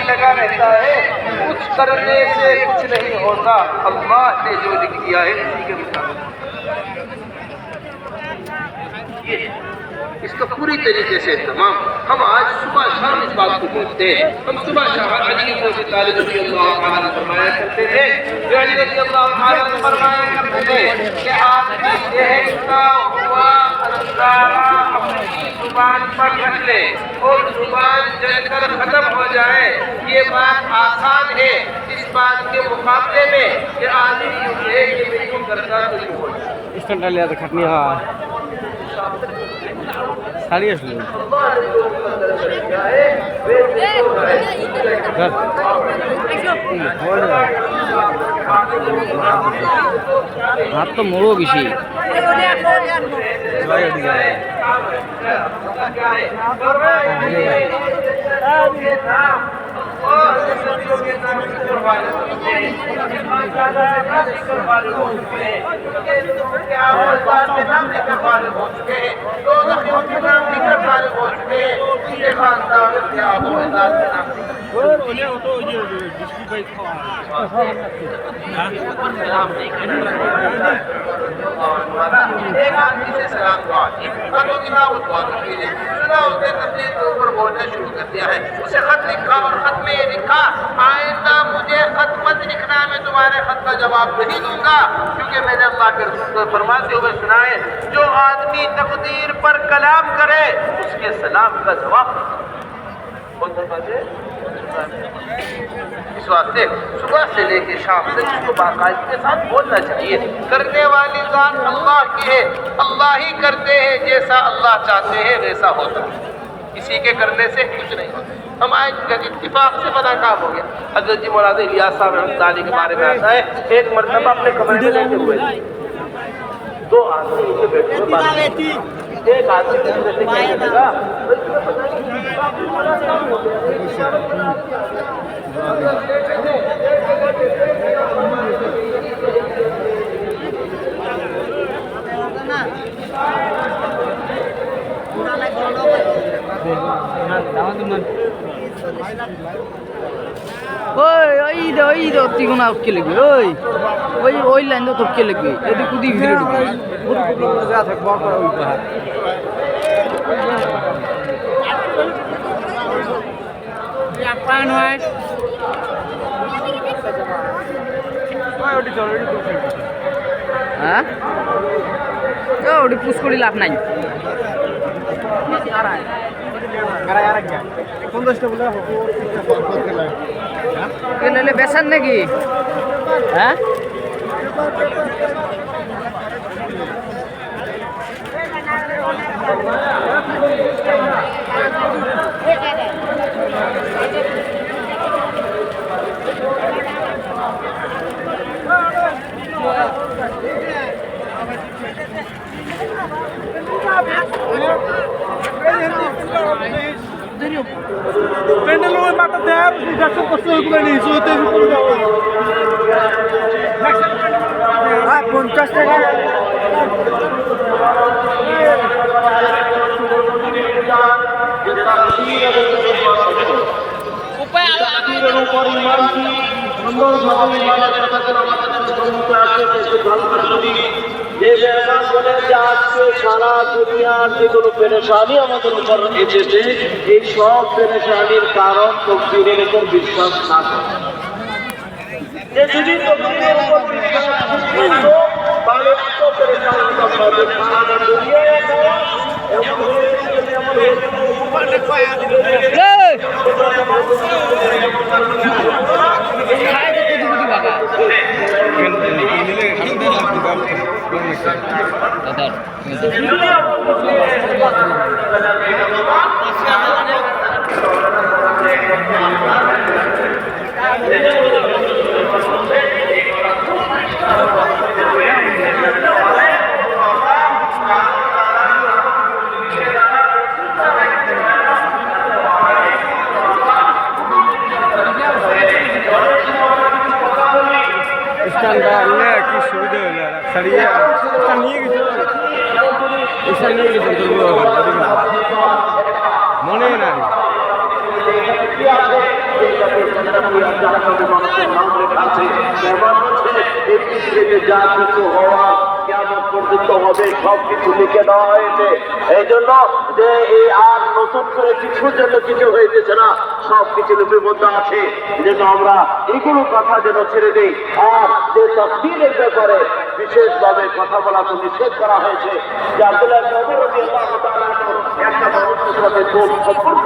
लगा रहता है, कुछ करने से कुछ नहीं होता, अल्लाह ने जो लिख दिया है उसी के मुताबिक। इसका पूरी तरीके से तमाम हम आज सुबह शाम इस बात को बोलते हैं। हम सुबह शाम अली को तालिब रज़ियल्लाहु अन्हु फरमाया करते थे, जो अली रज़ियल्लाहु अन्हु फरमाया करते थे कि आदमी देखता हुआ अंदाज़ा अपनी जुबान पर रख ले और जुबान जलकर खत्म हो जाए, ये बात आसान है इस बात के मुकाबले में कि आदमी ये यूं करता तो यूं हो जाए। স্ট্যান্ডার্ড লিয়া খাটনি হয় সারি আসলে হাত তো মোড়ো বেশি एक आदमी से सलाम दुआ की, उसने तकलीफ के ऊपर बोलना शुरू कर दिया है, उसे खत लिखा और खत में ये लिखा, आइंदा मुझे खत मत लिखना, मैं तुम्हारे खत का जवाब नहीं दूंगा, क्योंकि मैंने अल्लाह के रसूल को फरमाते हुए सुना है, जो आदमी तकदीर पर कलाम करे उसके सलाम का जवाब इस वास्ते सुबह से लेकर शाम तक इसको बाकायदगी के साथ बोलना चाहिए। करने वाली जात अल्लाह की है, अल्लाह ही करते हैं, जैसा अल्लाह चाहते हैं वैसा होता है, किसी के करने से कुछ नहीं होता। हम आज इत्तिफाक से बना काम हो गया। हज़रत जी मौलाना इलियास साहब रहमतुल्लाह अलैह के बारे में आता है, एक मरतबा अपने कमरे में बैठे हुए दो आदमी नीचे बैठे हुए बात, एक आदमी दूसरे से कहने लगा, ওই তিগুনা কে লিখবি ওই লাইন তো কে লিখবি এদিকে কুদি ভিড়ে ঢুকবি যা থাকবো ওই পাহাড় পান হয় হ্যাঁ ওটি পুশ করি লাভ নাই বেসার নাকি হ্যাঁ প্যান্ডেল ওই মাথা দেয়ার দর্শন করতে ওইগুলো নেই সইতে 50 টাকা উপায় আল্লাহর উপর ঈমান কি সুন্দরভাবে ইবাদত করতে হবে যে বেলা বলে যে আজকে সারা দুনিয়ার যেগুলো পেরেশানি আমাদের উপর এসেছে এই সব পেরেশানির কারণ তকদীরের উপর বিশ্বাস না করা। যে যদি তকদীরের উপর বিশ্বাস থাকতো তাহলে এত পেরেশানি হবে সারা দুনিয়ায় এমন কি সুবিধা হলো ছাড়িয়ে নিয়ে গেছে মনে না ব্যবহার হচ্ছে এই পৃথিবীতে যা কিছু হওয়া কেমন পর্যন্ত হবে সবকিছু লিখে দেওয়া হয়েছে। এই জন্য যে এই আর নতুন করে কিছুর জন্য কিছু হয়েছে না, সবকিছু লিপিবদ্ধ আছে। যেন আমরা এগুলো কথা যেন ছেড়ে দিই। আর যে তাফসীরের ব্যাপারে বিশেষভাবে কথা বলা তো নিষেধ করা হয়েছে যে আব্দুল্লাহ ইবনে ওমর রাদিয়াল্লাহু তাআলা একটা মানুষের সাথে কোন সম্পর্ক